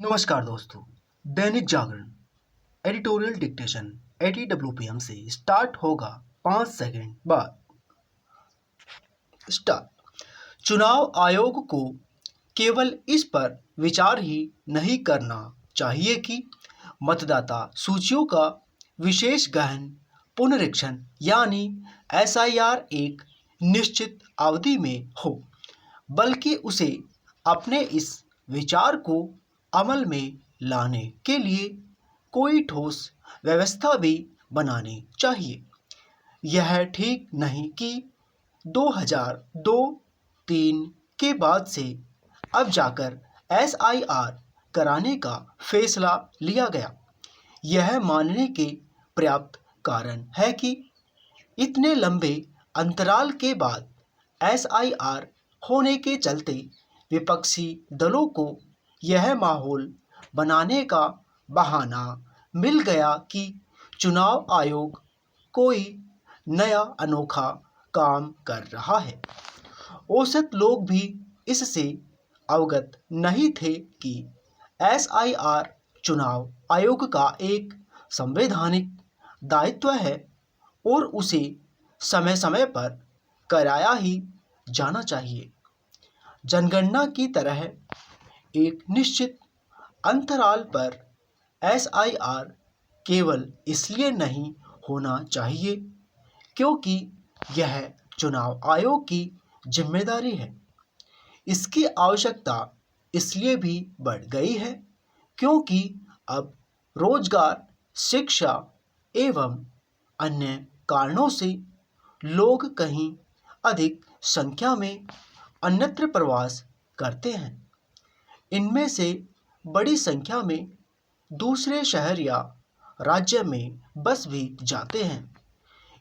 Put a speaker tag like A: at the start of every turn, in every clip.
A: नमस्कार दोस्तों। Dainik Jagran editorial dictation ATWPM से स्टार्ट होगा 5 सेकंड बाद। स्टार्ट। चुनाव आयोग को केवल इस पर विचार ही नहीं करना चाहिए कि मतदाता सूचियों का विशेष गहन पुनरीक्षण यानी SIR एक निश्चित अवधि में हो, बल्कि उसे अपने इस विचार को अमल में लाने के लिए कोई ठोस व्यवस्था भी बनानी चाहिए। यह ठीक नहीं कि 2002-3 के बाद से अब जाकर SIR कराने का फैसला लिया गया। यह मानने के पर्याप्त कारण है कि इतने लंबे अंतराल के बाद SIR होने के चलते विपक्षी दलों को यह माहौल बनाने का बहाना मिल गया कि चुनाव आयोग कोई नया अनोखा काम कर रहा है। औसत लोग भी इससे अवगत नहीं थे कि SIR चुनाव आयोग का एक संवैधानिक दायित्व है और उसे समय समय पर कराया ही जाना चाहिए। जनगणना की तरह एक निश्चित अंतराल पर SIR केवल इसलिए नहीं होना चाहिए क्योंकि यह चुनाव आयोग की जिम्मेदारी है। इसकी आवश्यकता इसलिए भी बढ़ गई है क्योंकि अब रोजगार, शिक्षा एवं अन्य कारणों से लोग कहीं अधिक संख्या में अन्यत्र प्रवास करते हैं। इनमें से बड़ी संख्या में दूसरे शहर या राज्य में बस भी जाते हैं।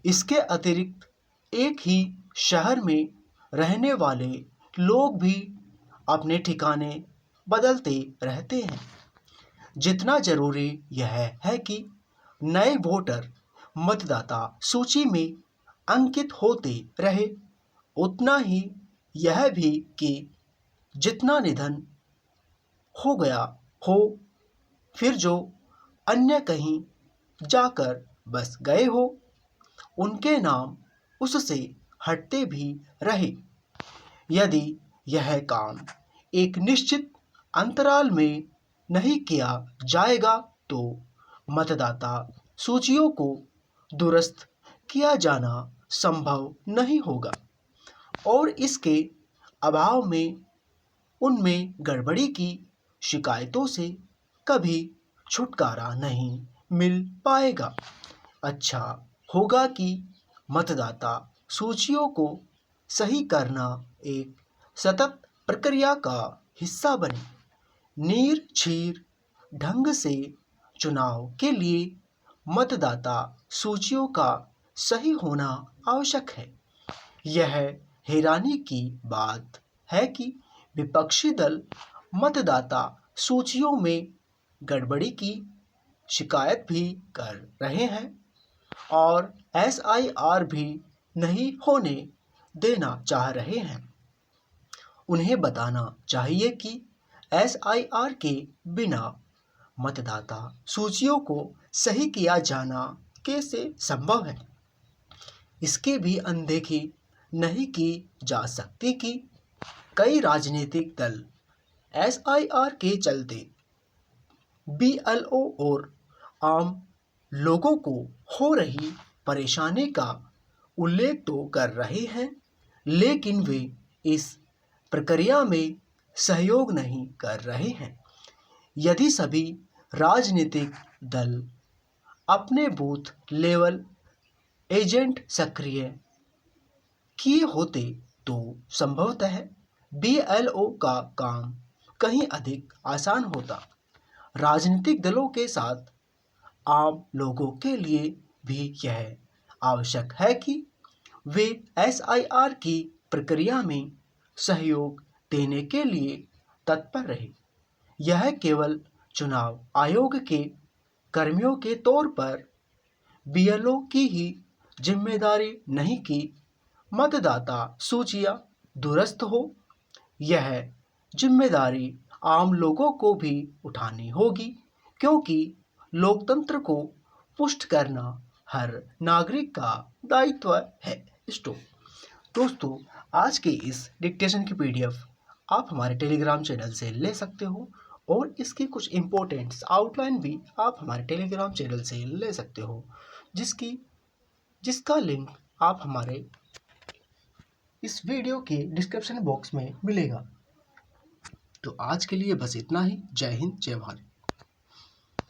A: इसके अतिरिक्त एक ही शहर में रहने वाले लोग भी अपने ठिकाने बदलते रहते हैं। जितना जरूरी यह है कि नए वोटर मतदाता सूची में अंकित होते रहे, उतना ही यह भी कि जितना निधन हो गया हो, फिर जो अन्य कहीं जाकर बस गए हो, उनके नाम उससे हटते भी रहे। यदि यह काम एक निश्चित अंतराल में नहीं किया जाएगा तो मतदाता सूचियों को दुरुस्त किया जाना संभव नहीं होगा और इसके अभाव में उनमें गड़बड़ी की शिकायतों से कभी छुटकारा नहीं मिल पाएगा। अच्छा होगा कि मतदाता सूचियों को सही करना एक सतत प्रक्रिया का हिस्सा बने। नीर-छीर ढंग से चुनाव के लिए मतदाता सूचियों का सही होना आवश्यक है। यह हैरानी की बात है कि विपक्षी दल मतदाता सूचियों में गड़बड़ी की शिकायत भी कर रहे हैं और SIR भी नहीं होने देना चाह रहे हैं। उन्हें बताना चाहिए कि SIR के बिना मतदाता सूचियों को सही किया जाना कैसे संभव है। इसकी भी अनदेखी नहीं की जा सकती कि कई राजनीतिक दल SIR के चलते BLO और आम लोगों को हो रही परेशानी का उल्लेख तो कर रहे हैं, लेकिन वे इस प्रक्रिया में सहयोग नहीं कर रहे हैं। यदि सभी राजनीतिक दल अपने बूथ लेवल एजेंट सक्रिय किए होते तो संभवतः BLO का काम कहीं अधिक आसान होता। राजनीतिक दलों के साथ आम लोगों के लिए भी यह आवश्यक है कि वे SIR की प्रक्रिया में सहयोग देने के लिए तत्पर रहे। यह केवल चुनाव आयोग के कर्मियों के तौर पर BLO की ही जिम्मेदारी नहीं कि मतदाता सूचियां दुरुस्त हो। यह जिम्मेदारी आम लोगों को भी उठानी होगी, क्योंकि लोकतंत्र को पुष्ट करना हर नागरिक का दायित्व है। दोस्तों, आज के इस डिक्टेशन की पीडीएफ आप हमारे टेलीग्राम चैनल से ले सकते हो और इसकी कुछ इम्पोर्टेंट्स आउटलाइन भी आप हमारे टेलीग्राम चैनल से ले सकते हो, जिसका लिंक आप हमारे इस वीडियो के डिस्क्रिप्शन बॉक्स में मिलेगा। तो आज के लिए बस इतना ही। जय हिंद, जय भारत।